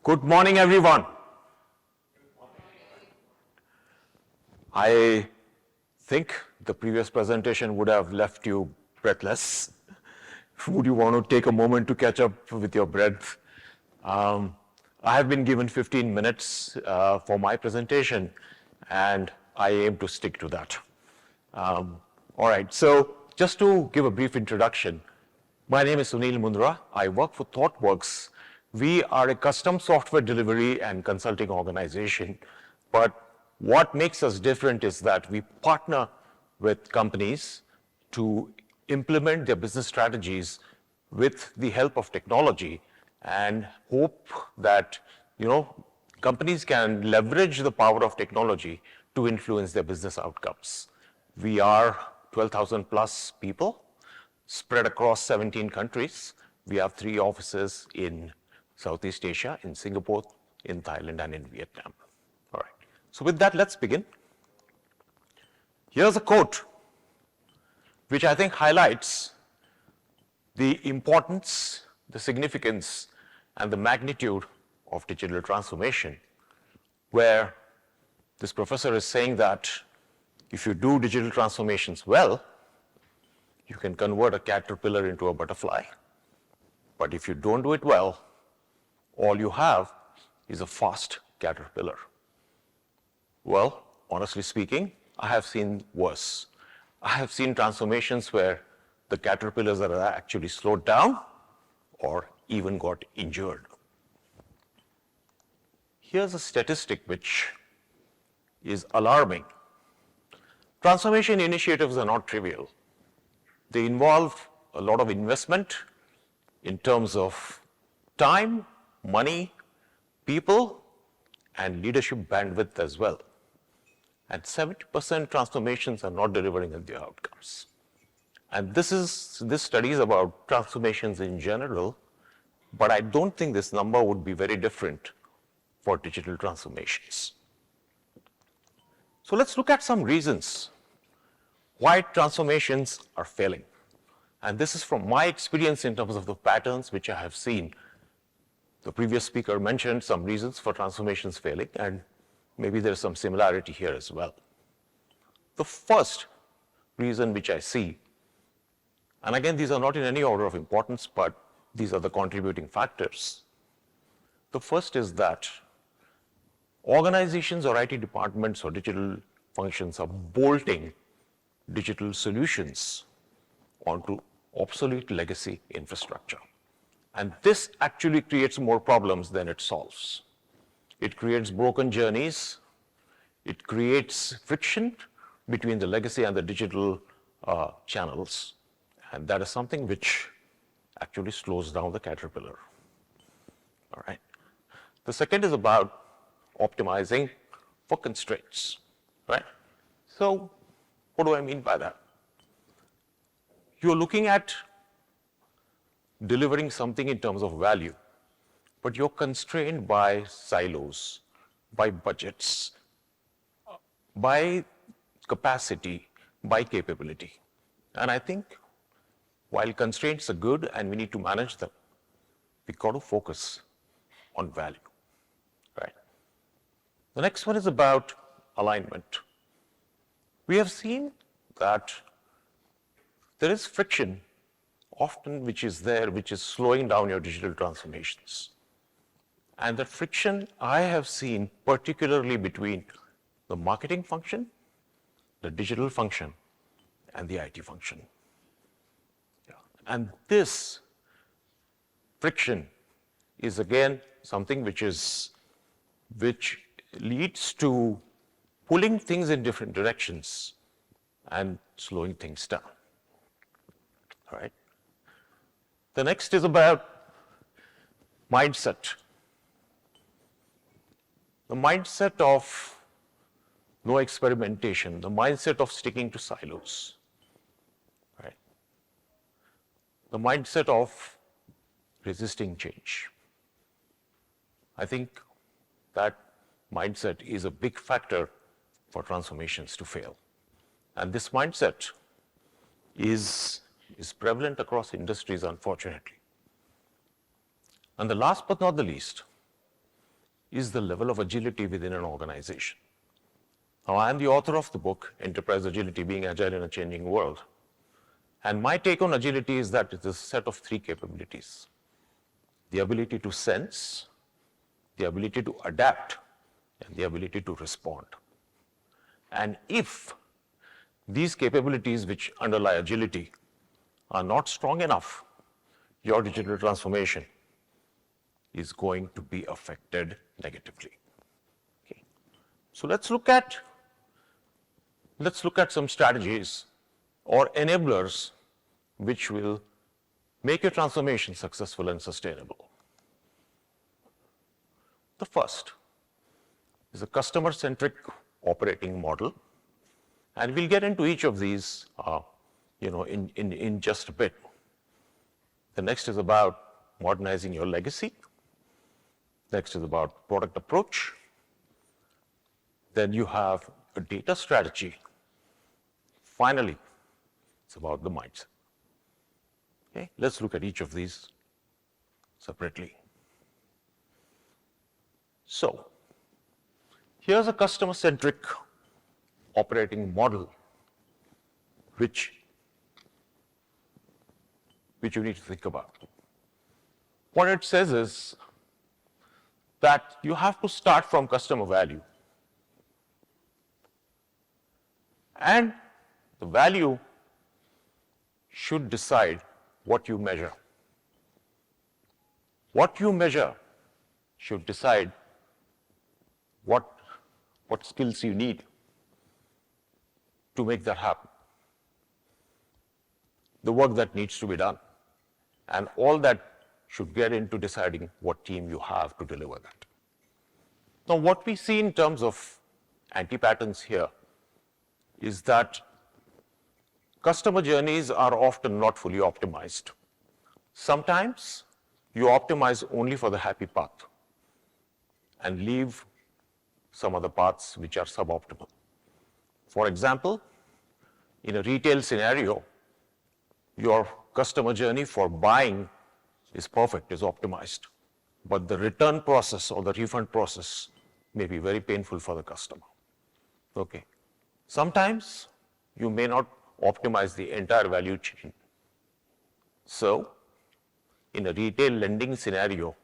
Good morning, everyone. I think the previous presentation would have left you breathless. Would you want to take a moment to catch up with your breath? I have been given 15 minutes for my presentation, and I aim to stick to that. All right, so just to give a brief introduction, my name is Sunil Mundra. I work for ThoughtWorks. We are a custom software delivery and consulting organization, but what makes us different is that we partner with companies to implement their business strategies with the help of technology and hope that, companies can leverage the power of technology to influence their business outcomes. We are 12,000 plus people spread across 17 countries. We have 3 offices in Southeast Asia, in Singapore, in Thailand, and in Vietnam. All right, so with that, let's begin. Here's a quote which I think highlights the importance, the significance, and the magnitude of digital transformation, where this professor is saying that if you do digital transformations well, you can convert a caterpillar into a butterfly. But if you don't do it well, all you have is a fast caterpillar. Well, honestly speaking, I have seen worse. I have seen transformations where the caterpillars are actually slowed down or even got injured. Here's a statistic which is alarming. Transformation initiatives are not trivial. They involve a lot of investment in terms of time, money, people, and leadership bandwidth as well. And 70% transformations are not delivering on their outcomes. And this study is about transformations in general, but I don't think this number would be very different for digital transformations. So let's look at some reasons why transformations are failing. And this is from my experience in terms of the patterns which I have seen. The previous speaker mentioned some reasons for transformations failing, and maybe there's some similarity here as well. The first reason which I see, and again, these are not in any order of importance, but these are the contributing factors. The first is that organizations or IT departments or digital functions are bolting digital solutions onto obsolete legacy infrastructure. And this actually creates more problems than it solves. It creates broken journeys. It creates friction between the legacy and the digital channels. And that is something which actually slows down the caterpillar. All right. The second is about optimizing for constraints, right? So what do I mean by that? You're looking at delivering something in terms of value, but you're constrained by silos, by budgets, by capacity, by capability. And I think while constraints are good and we need to manage them, we've got to focus on value, right? The next one is about alignment. We have seen that there is friction often which is there, which is slowing down your digital transformations. And the friction I have seen particularly between the marketing function, the digital function, and the IT function. Yeah. And this friction is again something which leads to pulling things in different directions and slowing things down. All right. The next is about mindset. The mindset of no experimentation, the mindset of sticking to silos, right? The mindset of resisting change. I think that mindset is a big factor for transformations to fail. And this mindset is prevalent across industries, unfortunately. And the last but not the least, is the level of agility within an organization. Now, I am the author of the book, Enterprise Agility, Being Agile in a Changing World. And my take on agility is that it is a set of three capabilities: the ability to sense, the ability to adapt, and the ability to respond. And if these capabilities which underlie agility are not strong enough, your digital transformation is going to be affected negatively. Okay. So let's look at some strategies or enablers which will make your transformation successful and sustainable. The first is a customer-centric operating model, and we'll get into each of these in just a bit. The next is about modernizing your legacy. Next is about product approach. Then you have a data strategy. Finally, it's about the mindset. Okay, let's look at each of these separately. So, here's a customer-centric operating model which you need to think about. What it says is that you have to start from customer value. And the value should decide what you measure. What you measure should decide what skills you need to make that happen, the work that needs to be done, and all that should get into deciding what team you have to deliver that. Now, what we see in terms of anti-patterns here is that customer journeys are often not fully optimized. Sometimes you optimize only for the happy path and leave some other paths which are suboptimal. For example, in a retail scenario, your customer journey for buying is perfect, is optimized, but the return process or the refund process may be very painful for the customer. Okay. Sometimes you may not optimize the entire value chain. So, in a retail lending scenario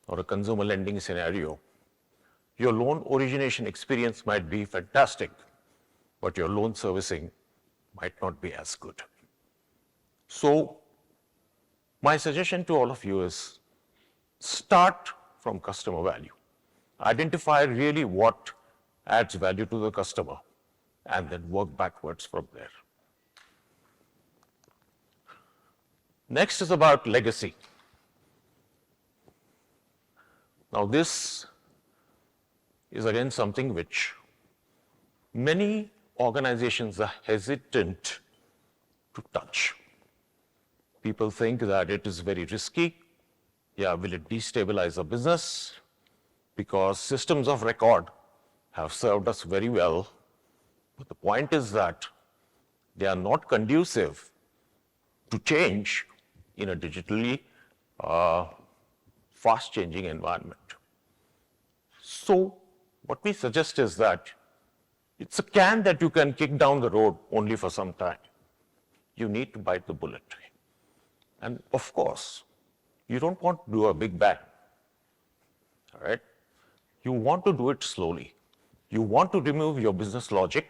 or a consumer lending scenario, your loan origination experience might be fantastic, but your loan servicing might not be as good. So, my suggestion to all of you is start from customer value. Identify really what adds value to the customer and then work backwards from there. Next is about legacy. Now, this is again something which many organizations are hesitant to touch. People think that it is very risky. Yeah, will it destabilize a business? Because systems of record have served us very well. But the point is that they are not conducive to change in a digitally fast-changing environment. So, what we suggest is that it's a can that you can kick down the road only for some time. You need to bite the bullet. And of course, you don't want to do a big bang, all right? You want to do it slowly. You want to remove your business logic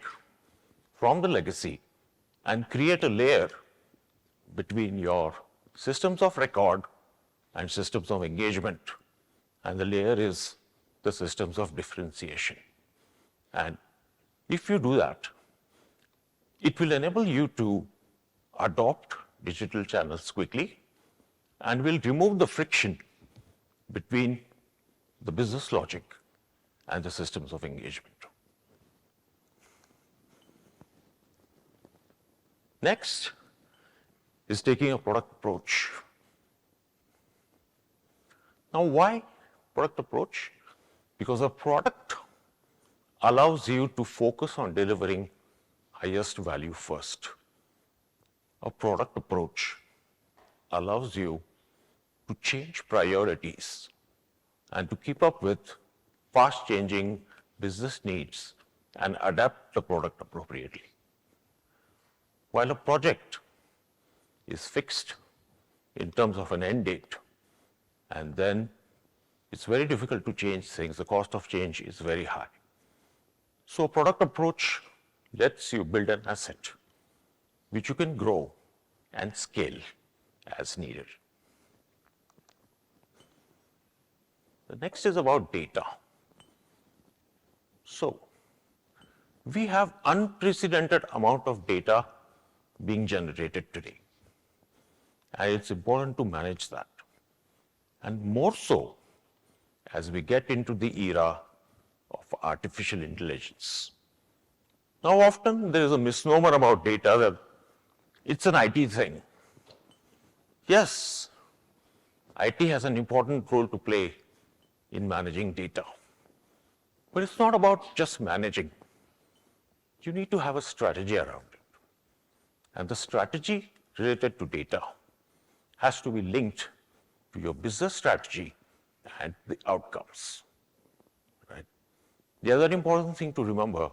from the legacy and create a layer between your systems of record and systems of engagement. And the layer is the systems of differentiation. And if you do that, it will enable you to adopt digital channels quickly and will remove the friction between the business logic and the systems of engagement. Next is taking a product approach. Now, why product approach? Because a product allows you to focus on delivering highest value first. A product approach allows you to change priorities and to keep up with fast-changing business needs and adapt the product appropriately. While a project is fixed in terms of an end date, and then it's very difficult to change things, the cost of change is very high. So product approach lets you build an asset which you can grow and scale as needed. The next is about data. So we have unprecedented amount of data being generated today, and it's important to manage that. And more so as we get into the era of artificial intelligence. Now, often there is a misnomer about data that it's an IT thing. Yes, IT has an important role to play in managing data. But it's not about just managing. You need to have a strategy around it. And the strategy related to data has to be linked to your business strategy and the outcomes. Right? The other important thing to remember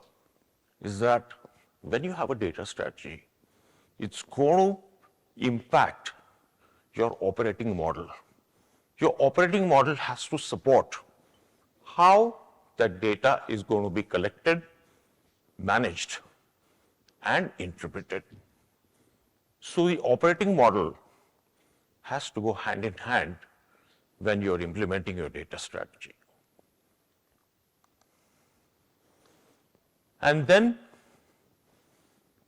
is that when you have a data strategy, it's going to impact your operating model. Your operating model has to support how that data is going to be collected, managed, and interpreted. So the operating model has to go hand in hand when you're implementing your data strategy. And then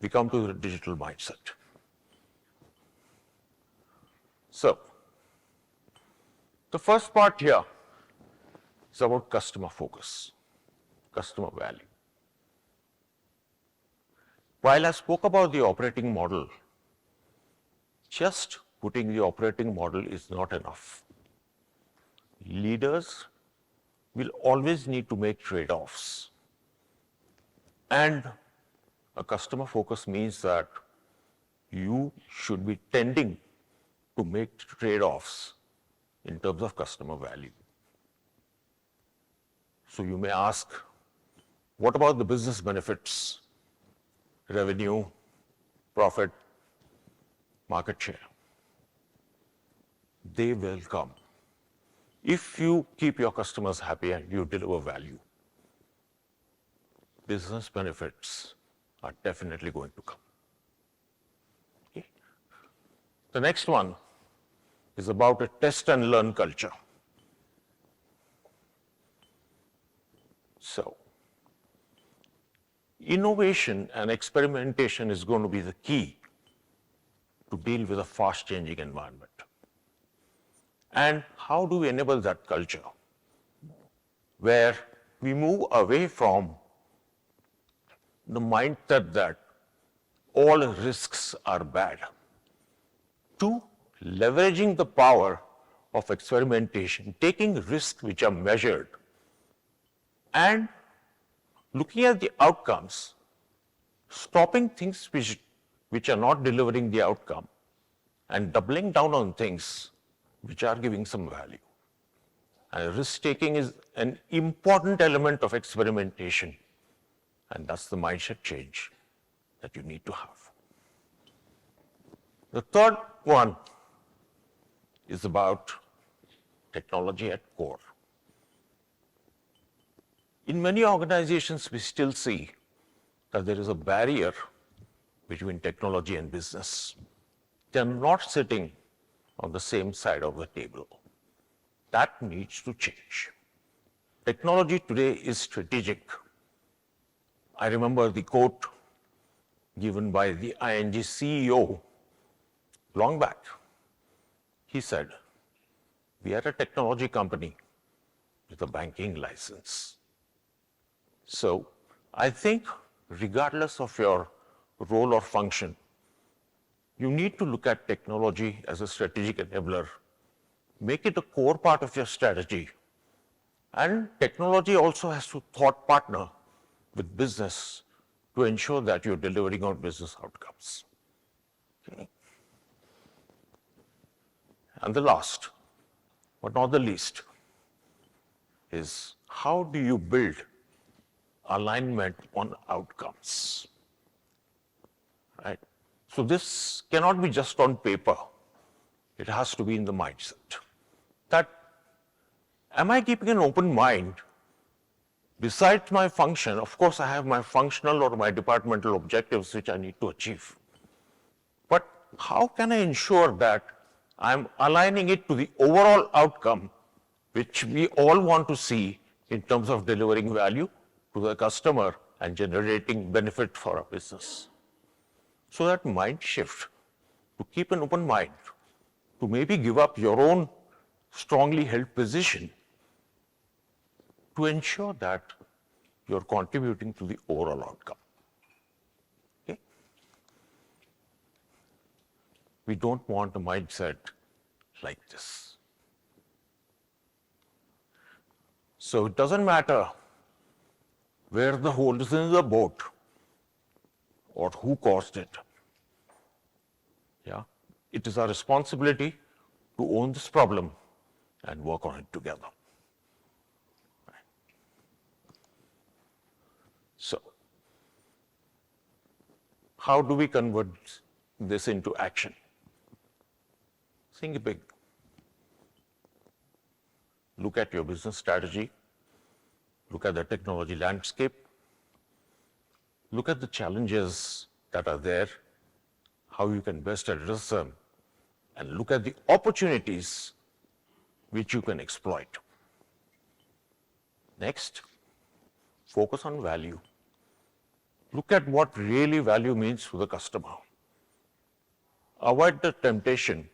we come to the digital mindset. So the first part here is about customer focus, customer value. While I spoke about the operating model, just putting the operating model is not enough. Leaders will always need to make trade-offs. And a customer focus means that you should be tending to make trade-offs in terms of customer value. So you may ask, what about the business benefits, revenue, profit, market share? They will come if you keep your customers happy and you deliver value. Business benefits are definitely going to come. Okay. The next one is about a test and learn culture. So, innovation and experimentation is going to be the key to deal with a fast-changing environment. And how do we enable that culture where we move away from the mindset that all risks are bad to leveraging the power of experimentation, taking risks which are measured and looking at the outcomes, stopping things which are not delivering the outcome and doubling down on things which are giving some value. And risk-taking is an important element of experimentation, and that's the mindset change that you need to have. The third one is about technology at core. In many organizations, we still see that there is a barrier between technology and business. They're not sitting on the same side of the table. That needs to change. Technology today is strategic. I remember the quote given by the ING CEO long back. He said, "We are a technology company with a banking license." So I think regardless of your role or function, you need to look at technology as a strategic enabler, make it a core part of your strategy. And technology also has to thought partner with business to ensure that you're delivering on business outcomes. Okay. And the last, but not the least, is how do you build alignment on outcomes? Right? So this cannot be just on paper. It has to be in the mindset. That, am I keeping an open mind? Besides my function, of course, I have my functional or my departmental objectives which I need to achieve. But how can I ensure that I'm aligning it to the overall outcome which we all want to see in terms of delivering value to the customer and generating benefit for our business? So that mind shift, to keep an open mind, to maybe give up your own strongly held position to ensure that you're contributing to the overall outcome. Okay? We don't want a mindset like this. So it doesn't matter where the hole is in the boat or who caused it. Yeah? It is our responsibility to own this problem and work on it together. So, how do we convert this into action? Think big. Look at your business strategy. Look at the technology landscape. Look at the challenges that are there, how you can best address them, and look at the opportunities which you can exploit. Next, focus on value. Look at what really value means to the customer. Avoid the temptation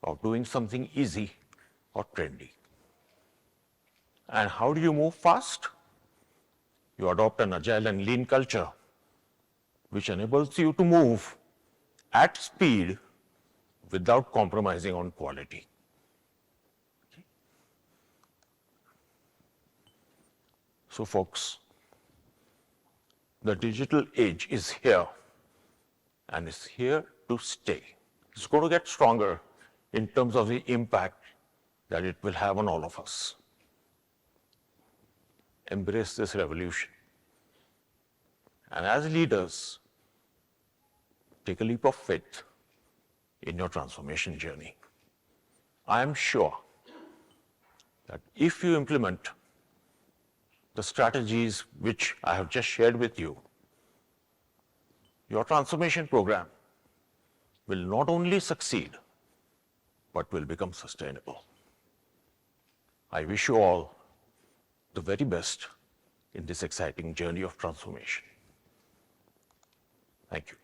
of doing something easy or trendy. And how do you move fast? You adopt an agile and lean culture which enables you to move at speed without compromising on quality. So folks, the digital age is here and is here to stay. It's going to get stronger in terms of the impact that it will have on all of us. Embrace this revolution. And as leaders, take a leap of faith in your transformation journey. I am sure that if you implement the strategies which I have just shared with you, your transformation program will not only succeed, but will become sustainable. I wish you all the very best in this exciting journey of transformation. Thank you.